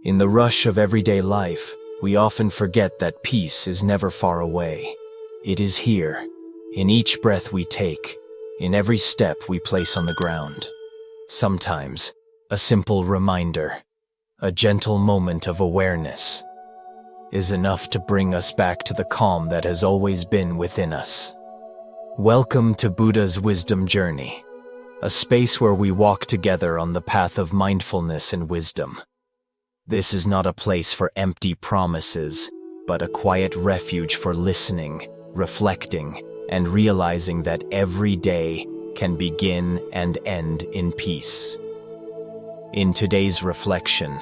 In the rush of everyday life, we often forget that peace is never far away. It is here, in each breath we take, in every step we place on the ground. Sometimes, a simple reminder, a gentle moment of awareness, is enough to bring us back to the calm that has always been within us. Welcome to Buddha's wisdom journey, a space where we walk together on the path of mindfulness and wisdom. This is not a place for empty promises, but a quiet refuge for listening, reflecting, and realizing that every day can begin and end in peace. In today's reflection,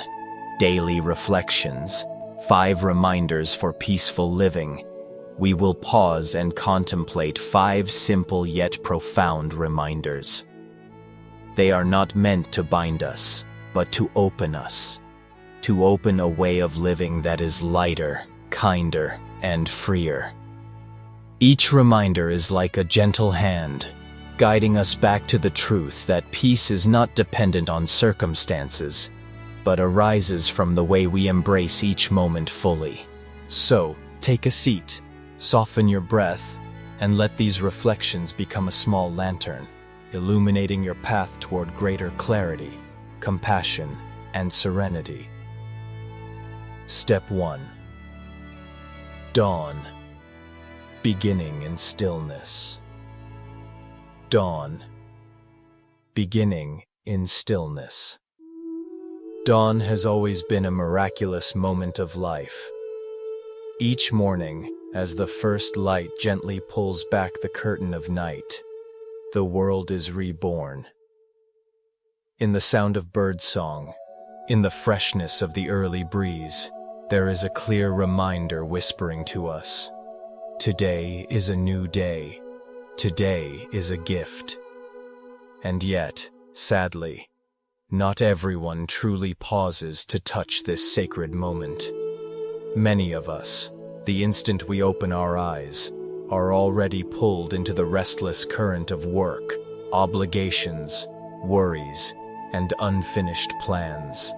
Daily Reflections, 5 reminders for peaceful living, we will pause and contemplate 5 simple yet profound reminders. They are not meant to bind us, but to open us. To open a way of living that is lighter, kinder, and freer. Each reminder is like a gentle hand, guiding us back to the truth that peace is not dependent on circumstances, but arises from the way we embrace each moment fully. So, take a seat, soften your breath, and let these reflections become a small lantern, illuminating your path toward greater clarity, compassion, and serenity. Step 1. Dawn. Beginning in stillness. Dawn. Beginning in stillness. Dawn has always been a miraculous moment of life. Each morning, as the first light gently pulls back the curtain of night, the world is reborn. In the sound of birdsong, in the freshness of the early breeze, there is a clear reminder whispering to us. Today is a new day. Today is a gift. And yet, sadly, not everyone truly pauses to touch this sacred moment. Many of us, the instant we open our eyes, are already pulled into the restless current of work, obligations, worries, and unfinished plans.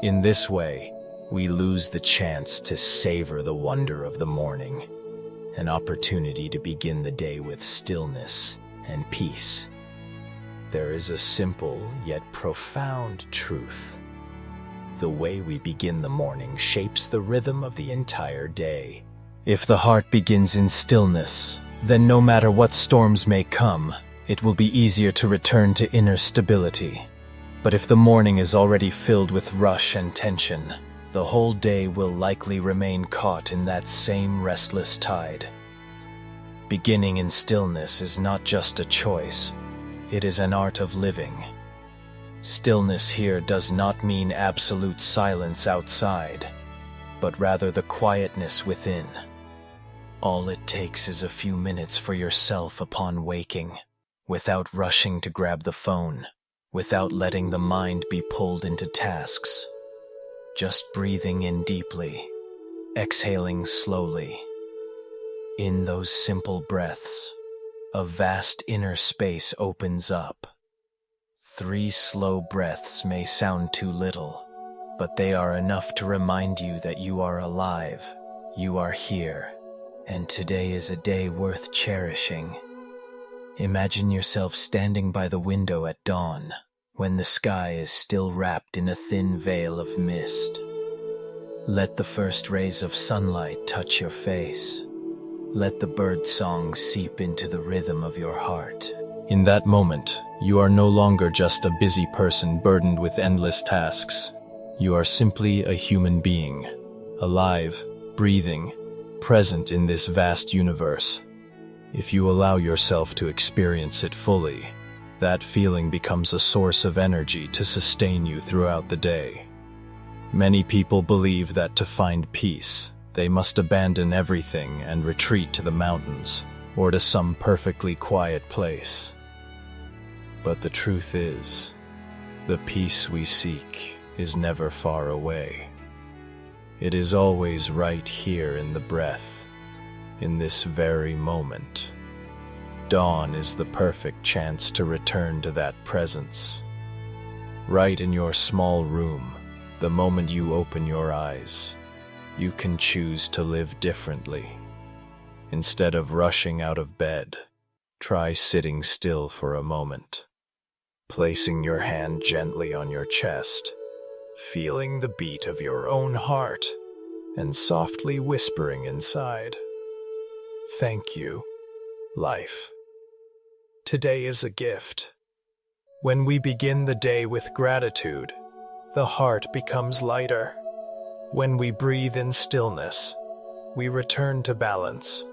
In this way, we lose the chance to savor the wonder of the morning, an opportunity to begin the day with stillness and peace. There is a simple yet profound truth. The way we begin the morning shapes the rhythm of the entire day. If the heart begins in stillness, then no matter what storms may come, it will be easier to return to inner stability. But if the morning is already filled with rush and tension, the whole day will likely remain caught in that same restless tide. Beginning in stillness is not just a choice, it is an art of living. Stillness here does not mean absolute silence outside, but rather the quietness within. All it takes is a few minutes for yourself upon waking, without rushing to grab the phone, without letting the mind be pulled into tasks. Just breathing in deeply, exhaling slowly. In those simple breaths, a vast inner space opens up. 3 slow breaths may sound too little, but they are enough to remind you that you are alive, you are here, and today is a day worth cherishing. Imagine yourself standing by the window at dawn, when the sky is still wrapped in a thin veil of mist. Let the first rays of sunlight touch your face. Let the bird song seep into the rhythm of your heart. In that moment, you are no longer just a busy person burdened with endless tasks. You are simply a human being, alive, breathing, present in this vast universe. If you allow yourself to experience it fully, that feeling becomes a source of energy to sustain you throughout the day. Many people believe that to find peace, they must abandon everything and retreat to the mountains or to some perfectly quiet place. But the truth is, the peace we seek is never far away. It is always right here in the breath, in this very moment. Dawn is the perfect chance to return to that presence. Right in your small room, The moment you open your eyes, you can choose to live differently. Instead of rushing out of bed, try sitting still for a moment, placing your hand gently on your chest, feeling the beat of your own heart, and softly whispering inside, "Thank you, life. Today is a gift." When we begin the day with gratitude, the heart becomes lighter. When we breathe in stillness, we return to balance.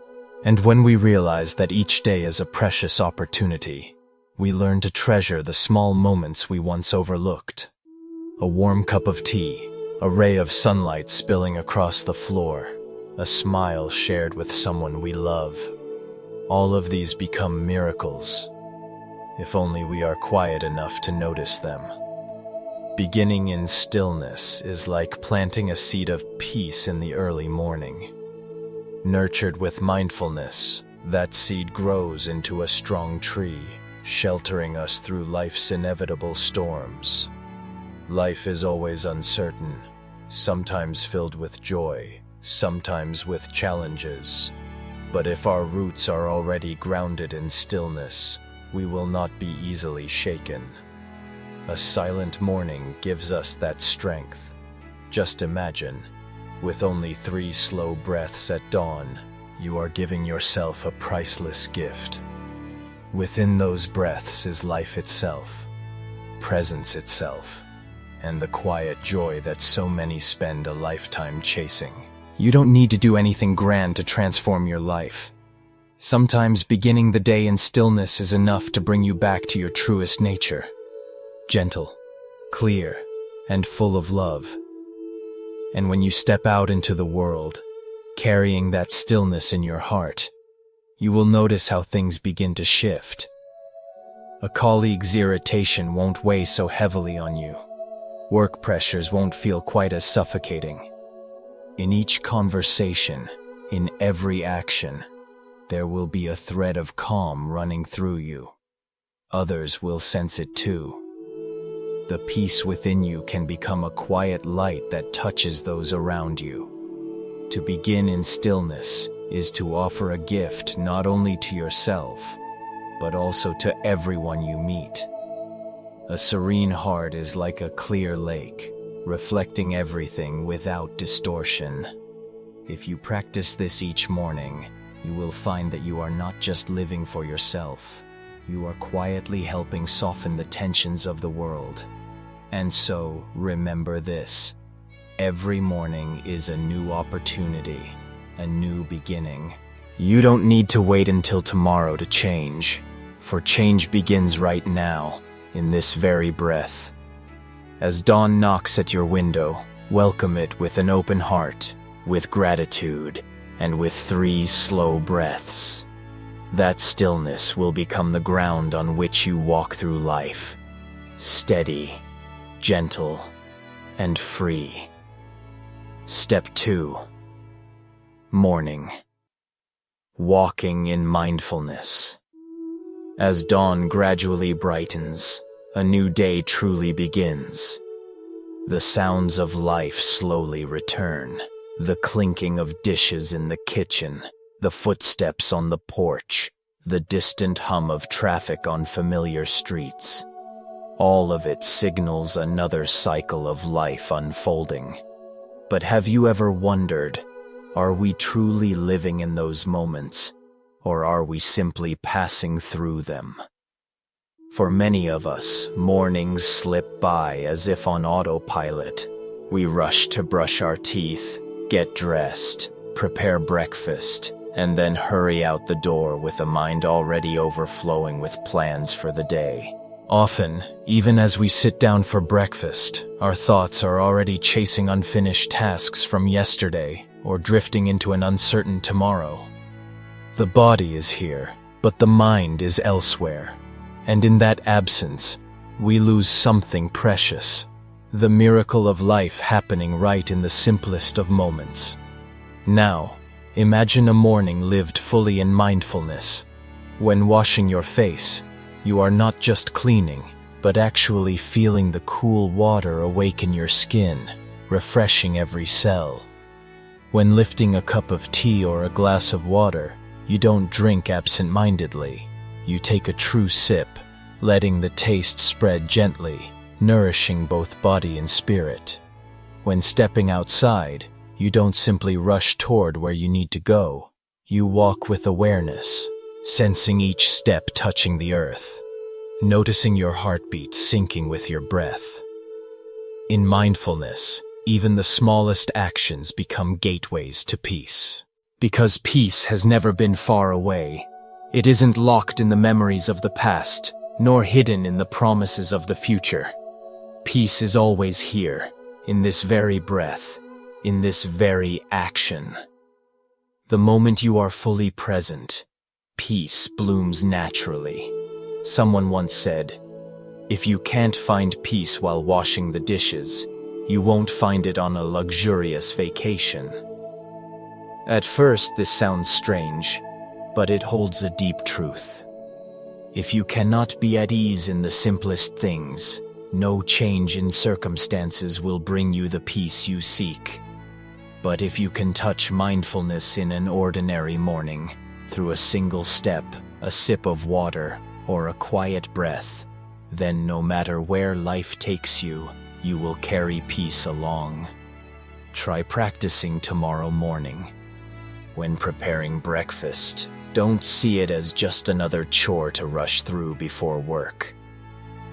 And when we realize that each day is a precious opportunity, we learn to treasure the small moments we once overlooked. A warm cup of tea, a ray of sunlight spilling across the floor, a smile shared with someone we love. All of these become miracles, if only we are quiet enough to notice them. Beginning in stillness is like planting a seed of peace in the early morning. Nurtured with mindfulness, that seed grows into a strong tree, sheltering us through life's inevitable storms. Life is always uncertain, sometimes filled with joy, sometimes with challenges. But if our roots are already grounded in stillness, we will not be easily shaken. A silent morning gives us that strength. Just imagine, with only 3 slow breaths at dawn, you are giving yourself a priceless gift. Within those breaths is life itself, presence itself, and the quiet joy that so many spend a lifetime chasing. You don't need to do anything grand to transform your life. Sometimes beginning the day in stillness is enough to bring you back to your truest nature. Gentle, clear, and full of love. And when you step out into the world, carrying that stillness in your heart, you will notice how things begin to shift. A colleague's irritation won't weigh so heavily on you. Work pressures won't feel quite as suffocating. In each conversation, in every action, there will be a thread of calm running through you. Others will sense it too. The peace within you can become a quiet light that touches those around you. To begin in stillness is to offer a gift not only to yourself, but also to everyone you meet. A serene heart is like a clear lake, reflecting everything without distortion. If you practice this each morning, you will find that you are not just living for yourself. You are quietly helping soften the tensions of the world. And so, remember this: every morning is a new opportunity, a new beginning. You don't need to wait until tomorrow to change, for change begins right now, in this very breath. As dawn knocks at your window, welcome it with an open heart, with gratitude, and with 3 slow breaths. That stillness will become the ground on which you walk through life, steady, gentle, and free. Step 2. Morning. Walking in mindfulness. As dawn gradually brightens, a new day truly begins. The sounds of life slowly return. The clinking of dishes in the kitchen, the footsteps on the porch, the distant hum of traffic on familiar streets. All of it signals another cycle of life unfolding. But have you ever wondered, are we truly living in those moments, or are we simply passing through them? For many of us, mornings slip by as if on autopilot. We rush to brush our teeth, get dressed, prepare breakfast, and then hurry out the door with a mind already overflowing with plans for the day. Often, even as we sit down for breakfast, our thoughts are already chasing unfinished tasks from yesterday or drifting into an uncertain tomorrow. The body is here, but the mind is elsewhere. And in that absence, we lose something precious. The miracle of life happening right in the simplest of moments. Now, imagine a morning lived fully in mindfulness. When washing your face, you are not just cleaning, but actually feeling the cool water awaken your skin, refreshing every cell. When lifting a cup of tea or a glass of water, you don't drink absent-mindedly. You take a true sip, letting the taste spread gently, nourishing both body and spirit. When stepping outside, you don't simply rush toward where you need to go. You walk with awareness, sensing each step touching the earth, noticing your heartbeat syncing with your breath. In mindfulness, even the smallest actions become gateways to peace. Because peace has never been far away. It isn't locked in the memories of the past, nor hidden in the promises of the future. Peace is always here, in this very breath, in this very action. The moment you are fully present, peace blooms naturally. Someone once said, "If you can't find peace while washing the dishes, you won't find it on a luxurious vacation." At first, this sounds strange, but it holds a deep truth. If you cannot be at ease in the simplest things, no change in circumstances will bring you the peace you seek. But if you can touch mindfulness in an ordinary morning, through a single step, a sip of water, or a quiet breath, then no matter where life takes you, you will carry peace along. Try practicing tomorrow morning. When preparing breakfast, don't see it as just another chore to rush through before work.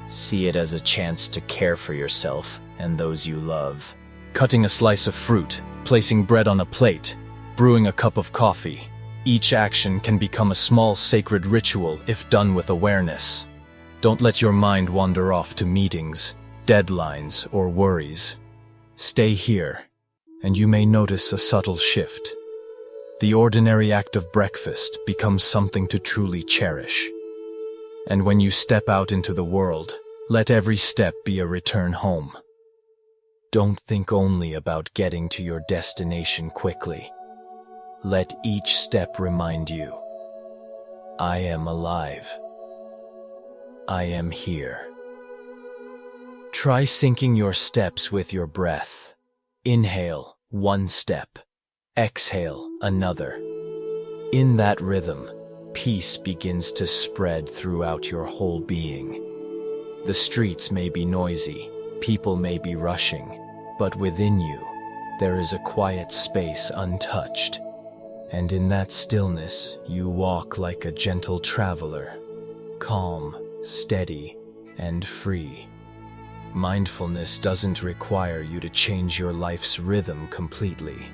See it as a chance to care for yourself and those you love. Cutting a slice of fruit, placing bread on a plate, brewing a cup of coffee. Each action can become a small sacred ritual if done with awareness. Don't let your mind wander off to meetings, deadlines, or worries. Stay here, and you may notice a subtle shift. The ordinary act of breakfast becomes something to truly cherish. And when you step out into the world, let every step be a return home. Don't think only about getting to your destination quickly. Let each step remind you, I am alive. I am here. Try syncing your steps with your breath. Inhale, one step. Exhale, another. In that rhythm, peace begins to spread throughout your whole being. The streets may be noisy, people may be rushing, but within you, there is a quiet space untouched. And in that stillness, you walk like a gentle traveler, calm, steady, and free. Mindfulness doesn't require you to change your life's rhythm completely.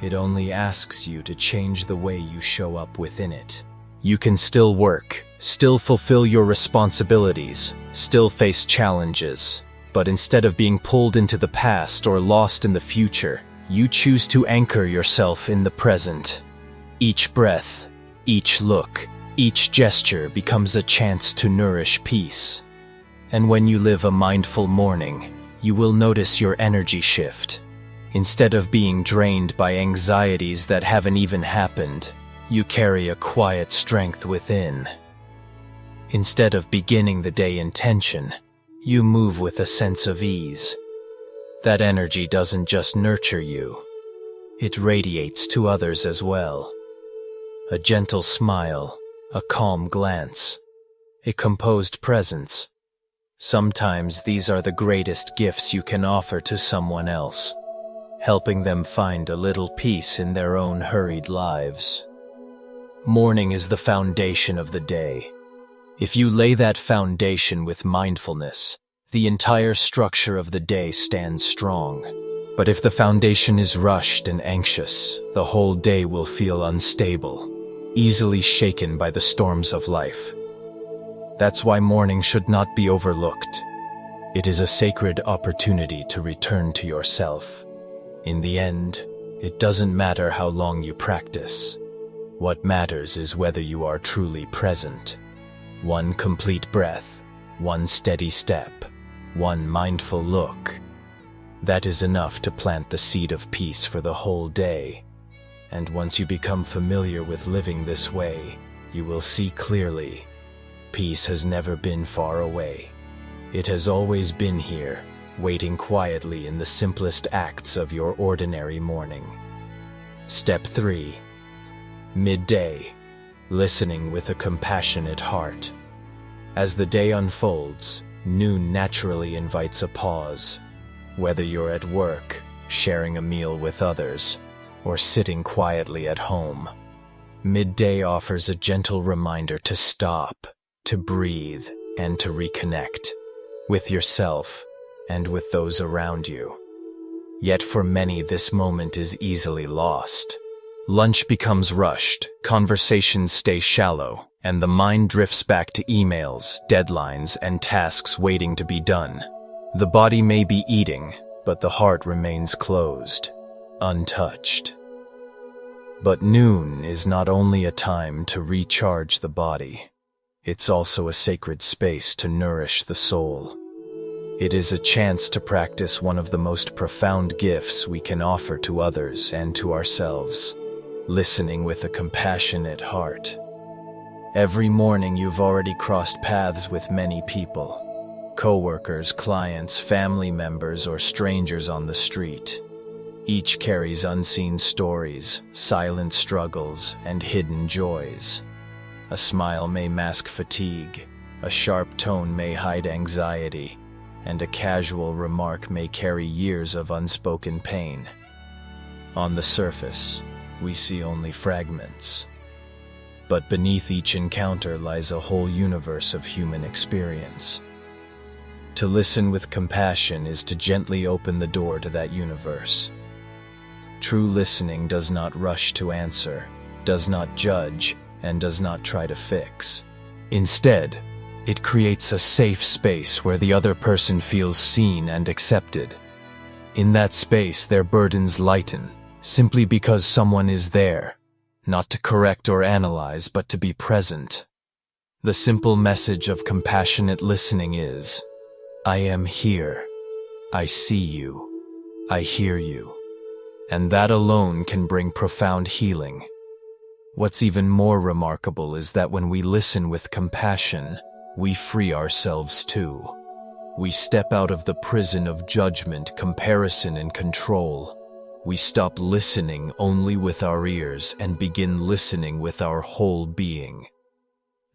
It only asks you to change the way you show up within it. You can still work, still fulfill your responsibilities, still face challenges, but instead of being pulled into the past or lost in the future, you choose to anchor yourself in the present. Each breath, each look, each gesture becomes a chance to nourish peace. And when you live a mindful morning, you will notice your energy shift. Instead of being drained by anxieties that haven't even happened, you carry a quiet strength within. Instead of beginning the day in tension, you move with a sense of ease. That energy doesn't just nurture you, it radiates to others as well. A gentle smile, a calm glance, a composed presence. Sometimes these are the greatest gifts you can offer to someone else, helping them find a little peace in their own hurried lives. Morning is the foundation of the day. If you lay that foundation with mindfulness, the entire structure of the day stands strong. But if the foundation is rushed and anxious, the whole day will feel unstable, easily shaken by the storms of life. That's why morning should not be overlooked. It is a sacred opportunity to return to yourself. In the end, it doesn't matter how long you practice. What matters is whether you are truly present. One complete breath, one steady step, one mindful look. That is enough to plant the seed of peace for the whole day. And once you become familiar with living this way, you will see clearly. Peace has never been far away. It has always been here, waiting quietly in the simplest acts of your ordinary morning. Step 3. Midday. Listening with a compassionate heart. As the day unfolds, noon naturally invites a pause. Whether you're at work, sharing a meal with others, or sitting quietly at home, midday offers a gentle reminder to stop, to breathe, and to reconnect with yourself and with those around you. Yet for many, this moment is easily lost. Lunch becomes rushed, conversations stay shallow, and the mind drifts back to emails, deadlines, and tasks waiting to be done. The body may be eating, but the heart remains closed, untouched. But noon is not only a time to recharge the body, it's also a sacred space to nourish the soul. It is a chance to practice one of the most profound gifts we can offer to others and to ourselves: listening with a compassionate heart. Every morning you've already crossed paths with many people: coworkers, clients, family members, or strangers on the street. Each carries unseen stories, silent struggles, and hidden joys. A smile may mask fatigue, a sharp tone may hide anxiety, and a casual remark may carry years of unspoken pain. On the surface, we see only fragments. But beneath each encounter lies a whole universe of human experience. To listen with compassion is to gently open the door to that universe. True listening does not rush to answer, does not judge, and does not try to fix. Instead, it creates a safe space where the other person feels seen and accepted. In that space, their burdens lighten, simply because someone is there, not to correct or analyze, but to be present. The simple message of compassionate listening is, I am here, I see you, I hear you. And that alone can bring profound healing. What's even more remarkable is that when we listen with compassion, we free ourselves too. We step out of the prison of judgment, comparison, and control. We stop listening only with our ears and begin listening with our whole being.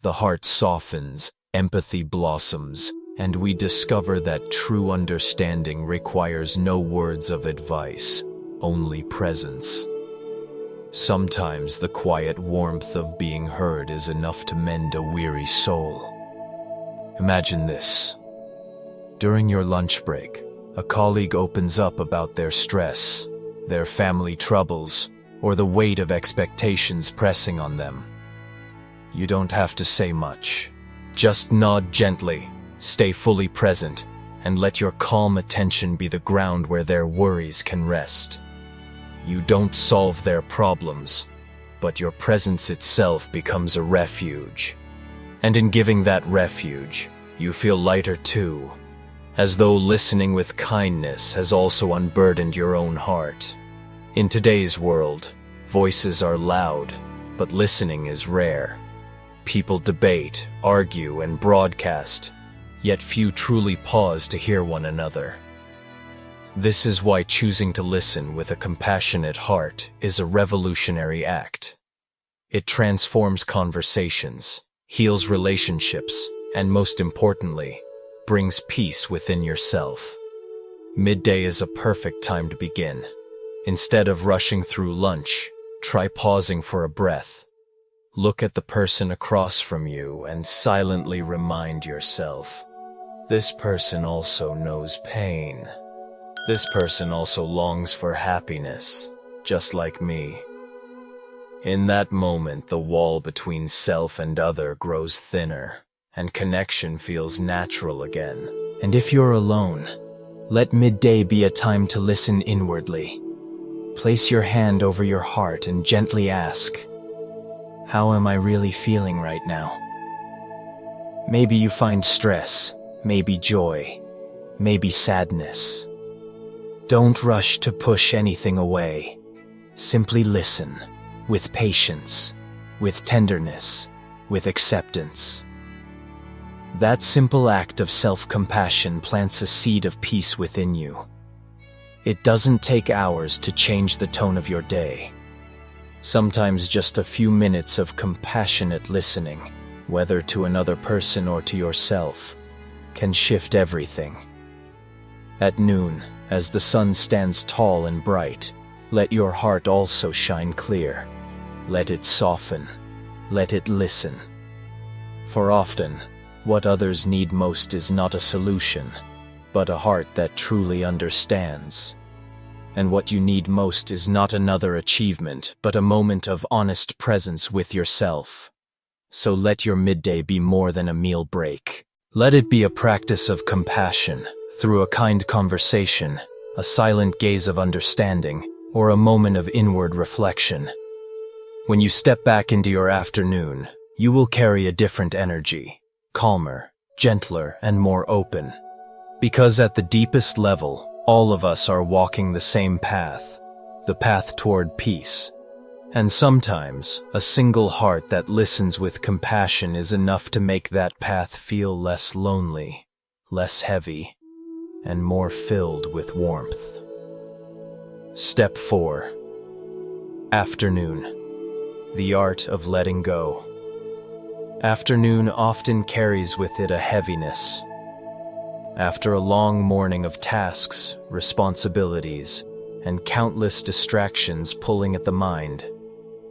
The heart softens, empathy blossoms, and we discover that true understanding requires no words of advice, only presence. Sometimes the quiet warmth of being heard is enough to mend a weary soul. Imagine this. During your lunch break, a colleague opens up about their stress, their family troubles, or the weight of expectations pressing on them. You don't have to say much. Just nod gently, stay fully present, and let your calm attention be the ground where their worries can rest. You don't solve their problems, but your presence itself becomes a refuge. And in giving that refuge, you feel lighter too, as though listening with kindness has also unburdened your own heart. In today's world, voices are loud, but listening is rare. People debate, argue, and broadcast, yet few truly pause to hear one another. This is why choosing to listen with a compassionate heart is a revolutionary act. It transforms conversations, heals relationships, and most importantly, brings peace within yourself. Midday is a perfect time to begin. Instead of rushing through lunch, try pausing for a breath. Look at the person across from you and silently remind yourself, this person also knows pain. This person also longs for happiness, just like me. In that moment, the wall between self and other grows thinner, and connection feels natural again. And if you're alone, let midday be a time to listen inwardly. Place your hand over your heart and gently ask, how am I really feeling right now? Maybe you find stress, maybe joy, maybe sadness. Don't rush to push anything away. Simply listen, with patience, with tenderness, with acceptance. That simple act of self-compassion plants a seed of peace within you. It doesn't take hours to change the tone of your day. Sometimes just a few minutes of compassionate listening, whether to another person or to yourself, can shift everything. At noon, as the sun stands tall and bright, let your heart also shine clear. Let it soften. Let it listen. For often, what others need most is not a solution, but a heart that truly understands. And what you need most is not another achievement, but a moment of honest presence with yourself. So let your midday be more than a meal break. Let it be a practice of compassion, through a kind conversation, a silent gaze of understanding, or a moment of inward reflection. When you step back into your afternoon, you will carry a different energy, calmer, gentler, and more open. Because at the deepest level, all of us are walking the same path, the path toward peace. And sometimes, a single heart that listens with compassion is enough to make that path feel less lonely, less heavy, and more filled with warmth. Step 4. Afternoon. The art of letting go. Afternoon often carries with it a heaviness. After a long morning of tasks, responsibilities, and countless distractions pulling at the mind,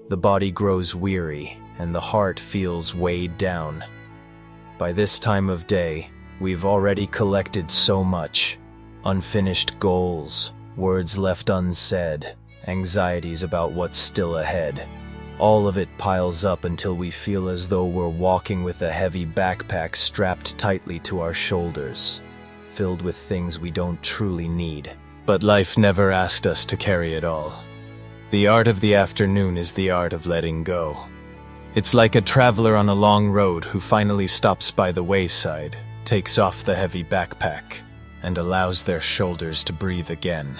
the body grows weary and the heart feels weighed down. By this time of day, we've already collected so much: unfinished goals, words left unsaid, anxieties about what's still ahead. All of it piles up until we feel as though we're walking with a heavy backpack strapped tightly to our shoulders, filled with things we don't truly need. But life never asked us to carry it all. The art of the afternoon is the art of letting go. It's like a traveler on a long road who finally stops by the wayside, takes off the heavy backpack, and allows their shoulders to breathe again.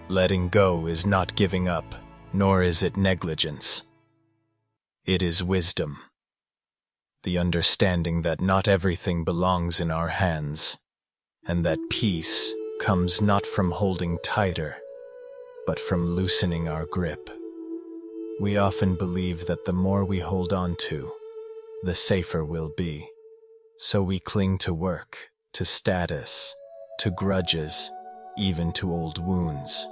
Letting go is not giving up, nor is it negligence. It is wisdom. The understanding that not everything belongs in our hands, and that peace comes not from holding tighter, but from loosening our grip. We often believe that the more we hold on to, the safer we'll be. So we cling to work, to status, to grudges, even to old wounds.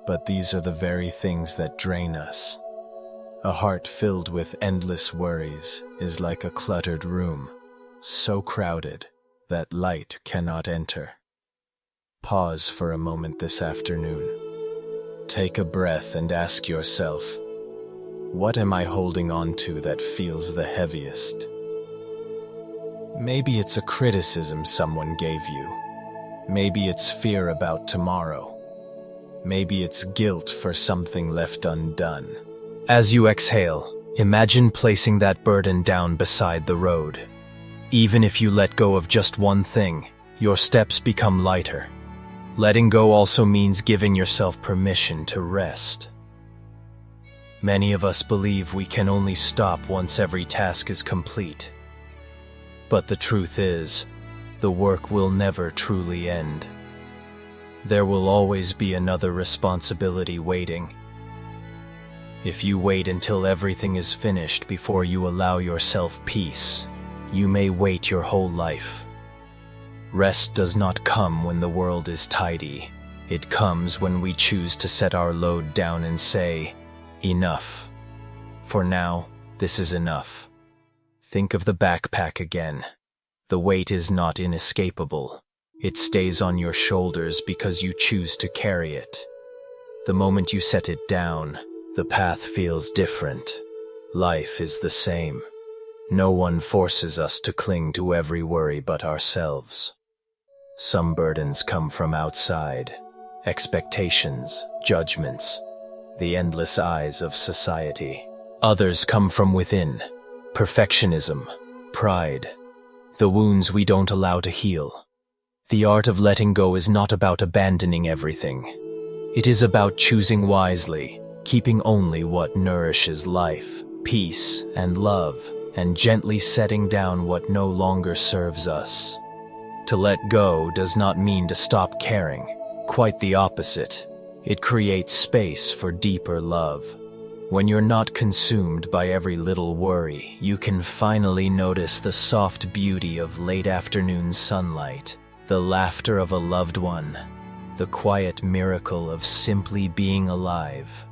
But these are the very things that drain us. A heart filled with endless worries is like a cluttered room, so crowded that light cannot enter. Pause for a moment this afternoon. Take a breath and ask yourself, what am I holding on to that feels the heaviest? Maybe it's a criticism someone gave you. Maybe it's fear about tomorrow. Maybe it's guilt for something left undone. As you exhale, imagine placing that burden down beside the road. Even if you let go of just one thing, your steps become lighter. Letting go also means giving yourself permission to rest. Many of us believe we can only stop once every task is complete. But the truth is, the work will never truly end. There will always be another responsibility waiting. If you wait until everything is finished before you allow yourself peace, you may wait your whole life. Rest does not come when the world is tidy. It comes when we choose to set our load down and say, enough. For now, this is enough. Think of the backpack again. The weight is not inescapable. It stays on your shoulders because you choose to carry it. The moment you set it down, the path feels different. Life is the same. No one forces us to cling to every worry but ourselves. Some burdens come from outside, expectations, judgments, the endless eyes of society. Others come from within, perfectionism, pride, the wounds we don't allow to heal. The art of letting go is not about abandoning everything. It is about choosing wisely, keeping only what nourishes life, peace, and love, and gently setting down what no longer serves us. To let go does not mean to stop caring. Quite the opposite. It creates space for deeper love. When you're not consumed by every little worry, you can finally notice the soft beauty of late afternoon sunlight, the laughter of a loved one, the quiet miracle of simply being alive.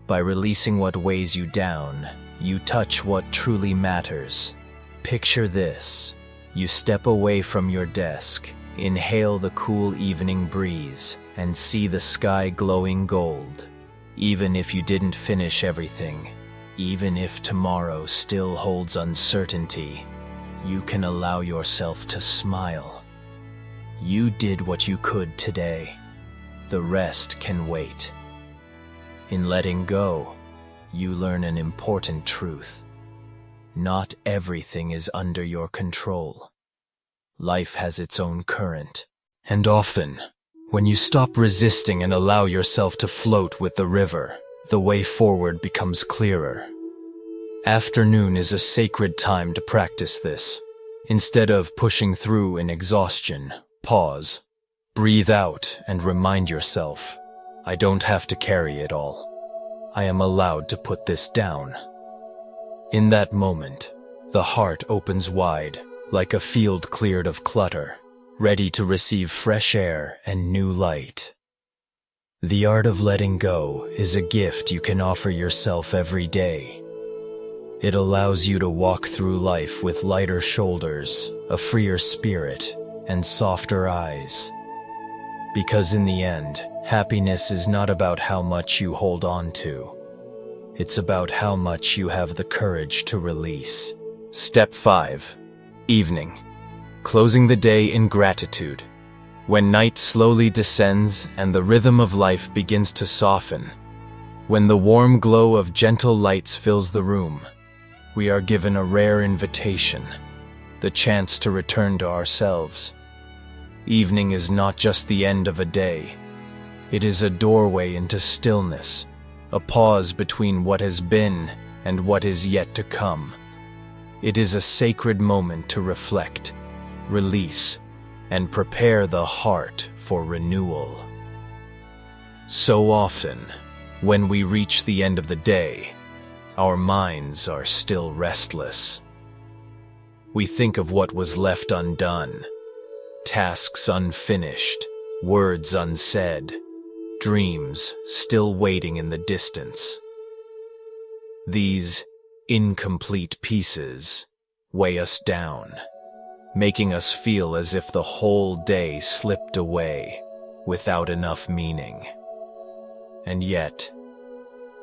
By releasing what weighs you down, you touch what truly matters. Picture this. You step away from your desk, inhale the cool evening breeze, and see the sky glowing gold. Even if you didn't finish everything, even if tomorrow still holds uncertainty, you can allow yourself to smile. You did what you could today. The rest can wait. In letting go, you learn an important truth. Not everything is under your control. Life has its own current. And often, when you stop resisting and allow yourself to float with the river, the way forward becomes clearer. Afternoon is a sacred time to practice this. Instead of pushing through in exhaustion, pause, breathe out, and remind yourself, I don't have to carry it all. I am allowed to put this down. In that moment, the heart opens wide, like a field cleared of clutter, ready to receive fresh air and new light. The art of letting go is a gift you can offer yourself every day. It allows you to walk through life with lighter shoulders, a freer spirit, and softer eyes. Because in the end, happiness is not about how much you hold on to. It's about how much you have the courage to release. Step 5. Evening. Closing the day in gratitude. When night slowly descends and the rhythm of life begins to soften, when the warm glow of gentle lights fills the room, we are given a rare invitation, the chance to return to ourselves. Evening is not just the end of a day. It is a doorway into stillness, a pause between what has been and what is yet to come. It is a sacred moment to reflect, release, and prepare the heart for renewal. So often, when we reach the end of the day, our minds are still restless. We think of what was left undone, tasks unfinished, words unsaid, dreams still waiting in the distance. These incomplete pieces weigh us down, making us feel as if the whole day slipped away without enough meaning. And yet,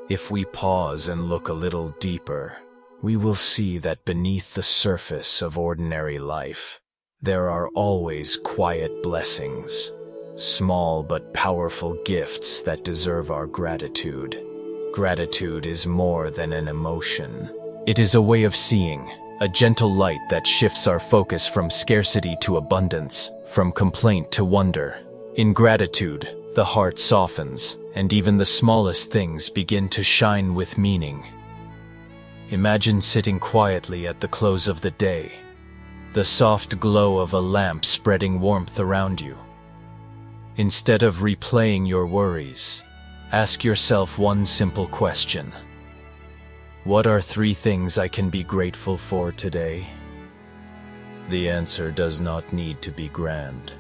if we pause and look a little deeper, we will see that beneath the surface of ordinary life, there are always quiet blessings, small but powerful gifts that deserve our gratitude. Gratitude is more than an emotion. It is a way of seeing, a gentle light that shifts our focus from scarcity to abundance, from complaint to wonder. In gratitude, the heart softens, and even the smallest things begin to shine with meaning. Imagine sitting quietly at the close of the day, the soft glow of a lamp spreading warmth around you. Instead of replaying your worries, ask yourself one simple question. What are 3 things I can be grateful for today? The answer does not need to be grand.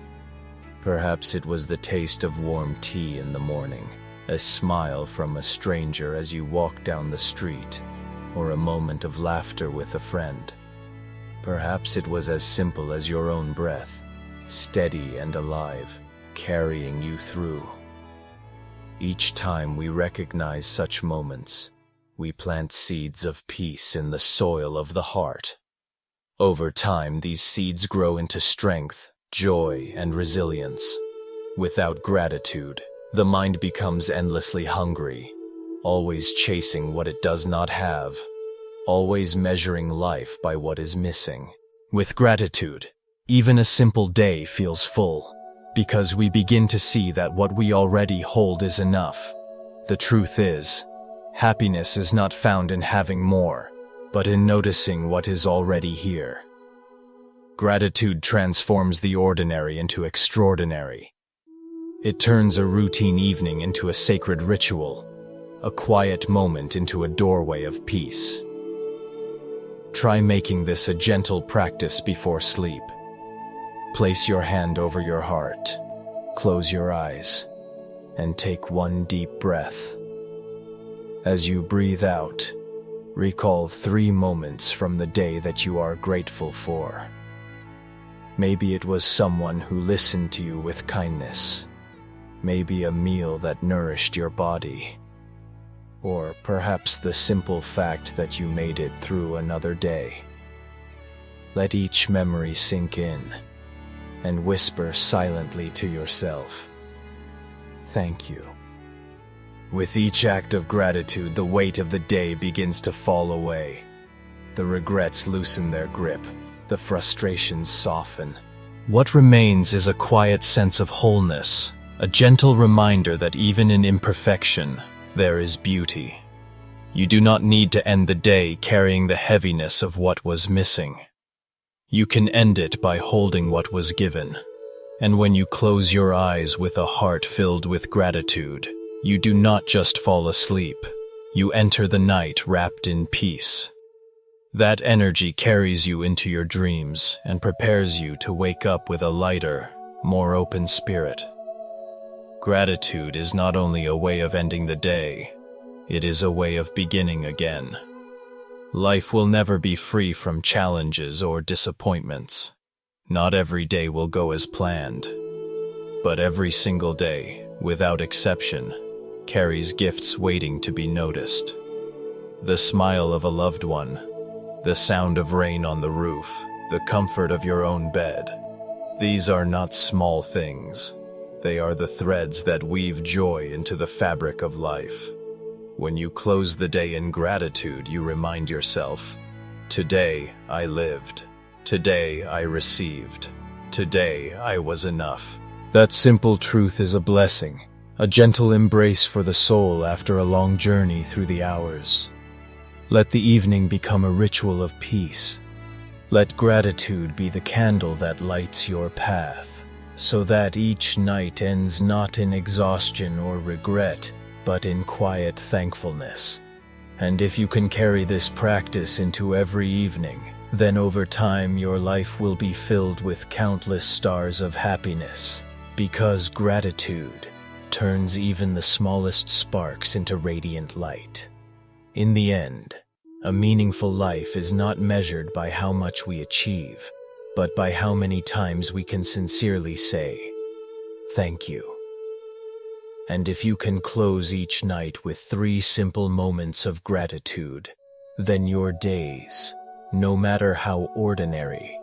Perhaps it was the taste of warm tea in the morning, a smile from a stranger as you walk down the street, or a moment of laughter with a friend. Perhaps it was as simple as your own breath, steady and alive, carrying you through. Each time we recognize such moments, we plant seeds of peace in the soil of the heart. Over time, these seeds grow into strength, joy, and resilience. Without gratitude, the mind becomes endlessly hungry, always chasing what it does not have, always measuring life by what is missing. With gratitude, even a simple day feels full, because we begin to see that what we already hold is enough. The truth is, happiness is not found in having more. but in noticing what is already here. Gratitude transforms the ordinary into extraordinary. It turns a routine evening into a sacred ritual, a quiet moment into a doorway of peace. Try making this a gentle practice before sleep. Place your hand over your heart, close your eyes, and take one deep breath. As you breathe out, recall 3 moments from the day that you are grateful for. Maybe it was someone who listened to you with kindness. Maybe a meal that nourished your body. Or perhaps the simple fact that you made it through another day. Let each memory sink in, and whisper silently to yourself, "Thank you." With each act of gratitude, the weight of the day begins to fall away. The regrets loosen their grip, the frustrations soften. What remains is a quiet sense of wholeness, a gentle reminder that even in imperfection, there is beauty. You do not need to end the day carrying the heaviness of what was missing. You can end it by holding what was given. And when you close your eyes with a heart filled with gratitude, you do not just fall asleep. You enter the night wrapped in peace. That energy carries you into your dreams and prepares you to wake up with a lighter, more open spirit. Gratitude is not only a way of ending the day, it is a way of beginning again. Life will never be free from challenges or disappointments. Not every day will go as planned, but every single day, without exception, carries gifts waiting to be noticed. The smile of a loved one, the sound of rain on the roof, the comfort of your own bed. These are not small things. They are the threads that weave joy into the fabric of life. When you close the day in gratitude, you remind yourself, "Today I lived. Today I received. Today I was enough." That simple truth is a blessing, a gentle embrace for the soul after a long journey through the hours. Let the evening become a ritual of peace. Let gratitude be the candle that lights your path, so that each night ends not in exhaustion or regret, but in quiet thankfulness. And if you can carry this practice into every evening, then over time your life will be filled with countless stars of happiness, because gratitude turns even the smallest sparks into radiant light. In the end, a meaningful life is not measured by how much we achieve, but by how many times we can sincerely say, "Thank you." And if you can close each night with 3 simple moments of gratitude, then your days, no matter how ordinary,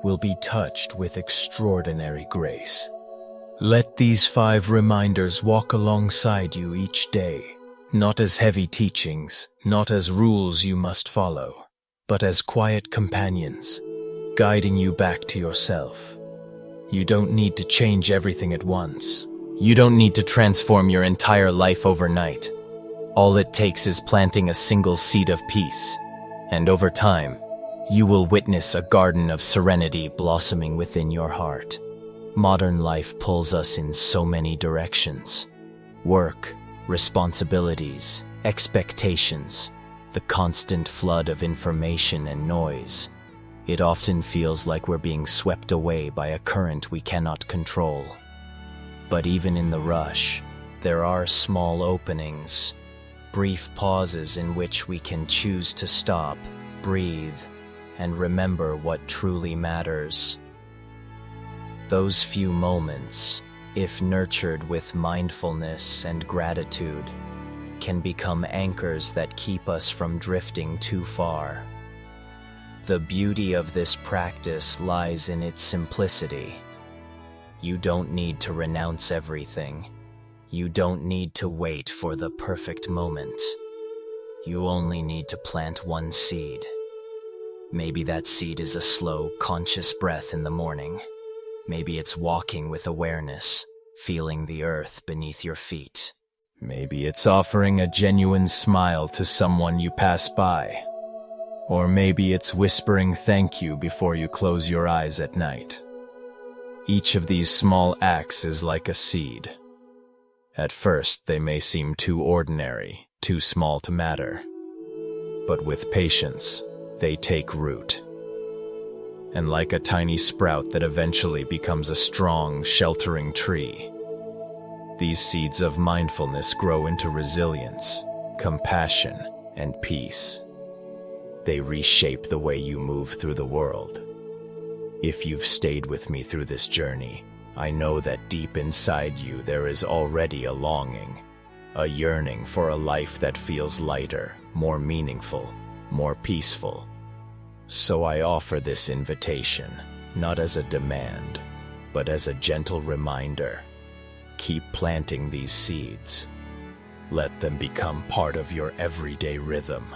will be touched with extraordinary grace. Let these 5 reminders walk alongside you each day, not as heavy teachings, not as rules you must follow, but as quiet companions, guiding you back to yourself. You don't need to change everything at once. You don't need to transform your entire life overnight. All it takes is planting a single seed of peace, and over time, you will witness a garden of serenity blossoming within your heart. Modern life pulls us in so many directions. Work, responsibilities, expectations, the constant flood of information and noise. It often feels like we're being swept away by a current we cannot control. But even in the rush, there are small openings, brief pauses in which we can choose to stop, breathe, and remember what truly matters. Those few moments, if nurtured with mindfulness and gratitude, can become anchors that keep us from drifting too far. The beauty of this practice lies in its simplicity. You don't need to renounce everything. You don't need to wait for the perfect moment. You only need to plant one seed. Maybe that seed is a slow, conscious breath in the morning. Maybe it's walking with awareness, feeling the earth beneath your feet. Maybe it's offering a genuine smile to someone you pass by. Or maybe it's whispering thank you before you close your eyes at night. Each of these small acts is like a seed. At first, they may seem too ordinary, too small to matter. But with patience, they take root. And like a tiny sprout that eventually becomes a strong, sheltering tree, these seeds of mindfulness grow into resilience, compassion, and peace. They reshape the way you move through the world. If you've stayed with me through this journey, I know that deep inside you there is already a longing, a yearning for a life that feels lighter, more meaningful, more peaceful. So I offer this invitation, not as a demand, but as a gentle reminder. Keep planting these seeds. Let them become part of your everyday rhythm.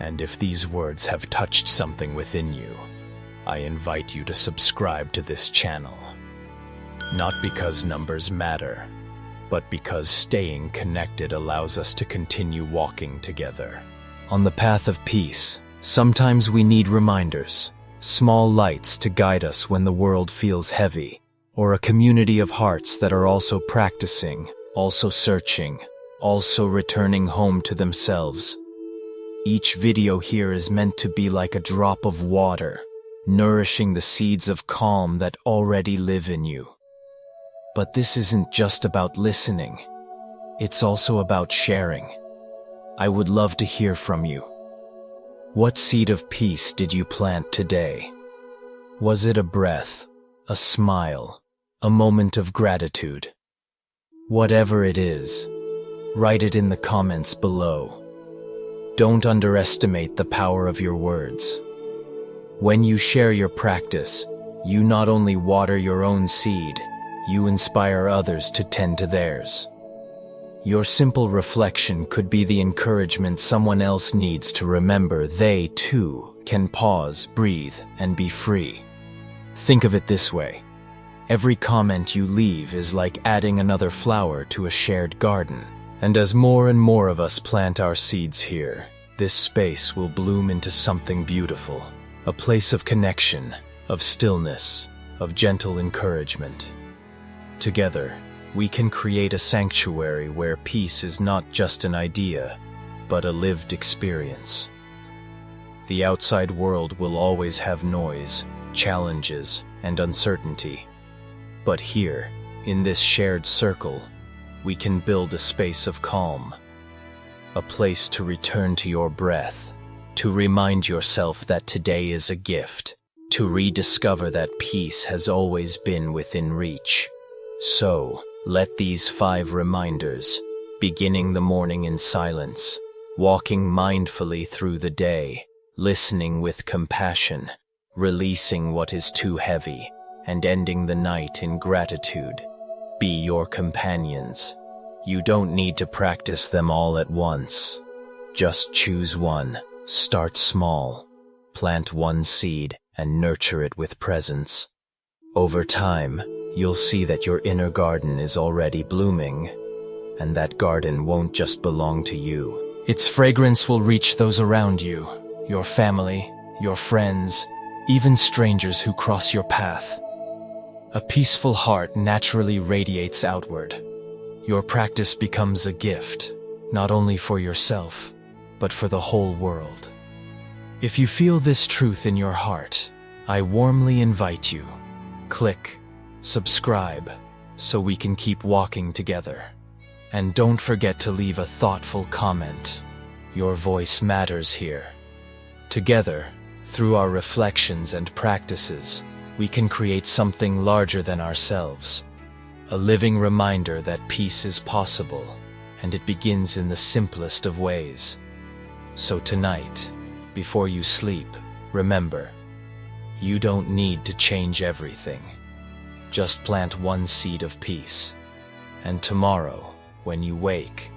And if these words have touched something within you, I invite you to subscribe to this channel. Not because numbers matter, but because staying connected allows us to continue walking together. On the path of peace, sometimes we need reminders, small lights to guide us when the world feels heavy, or a community of hearts that are also practicing, also searching, also returning home to themselves. Each video here is meant to be like a drop of water, nourishing the seeds of calm that already live in you. But this isn't just about listening. It's also about sharing. I would love to hear from you. What seed of peace did you plant today? Was it a breath, a smile, a moment of gratitude? Whatever it is, write it in the comments below. Don't underestimate the power of your words. When you share your practice, you not only water your own seed, you inspire others to tend to theirs. Your simple reflection could be the encouragement someone else needs to remember they, too, can pause, breathe, and be free. Think of it this way. Every comment you leave is like adding another flower to a shared garden. And as more and more of us plant our seeds here, this space will bloom into something beautiful. A place of connection, of stillness, of gentle encouragement. Together, we can create a sanctuary where peace is not just an idea, but a lived experience. The outside world will always have noise, challenges, and uncertainty. But here, in this shared circle, we can build a space of calm, a place to return to your breath, to remind yourself that today is a gift, to rediscover that peace has always been within reach. So, let these 5 reminders, beginning the morning in silence, walking mindfully through the day, listening with compassion, releasing what is too heavy, and ending the night in gratitude, be your companions. You don't need to practice them all at once. Just choose one, start small, plant one seed, and nurture it with presence. Over time, you'll see that your inner garden is already blooming, and that garden won't just belong to you. Its fragrance will reach those around you, your family, your friends, even strangers who cross your path. A peaceful heart naturally radiates outward. Your practice becomes a gift, not only for yourself, but for the whole world. If you feel this truth in your heart, I warmly invite you, click subscribe so we can keep walking together. And don't forget to leave a thoughtful comment. Your voice matters here. Together, through our reflections and practices, we can create something larger than ourselves. A living reminder that peace is possible, and it begins in the simplest of ways. So tonight, before you sleep, remember, you don't need to change everything. Just plant one seed of peace. And tomorrow, when you wake,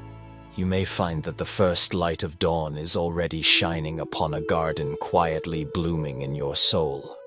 you may find that the first light of dawn is already shining upon a garden quietly blooming in your soul.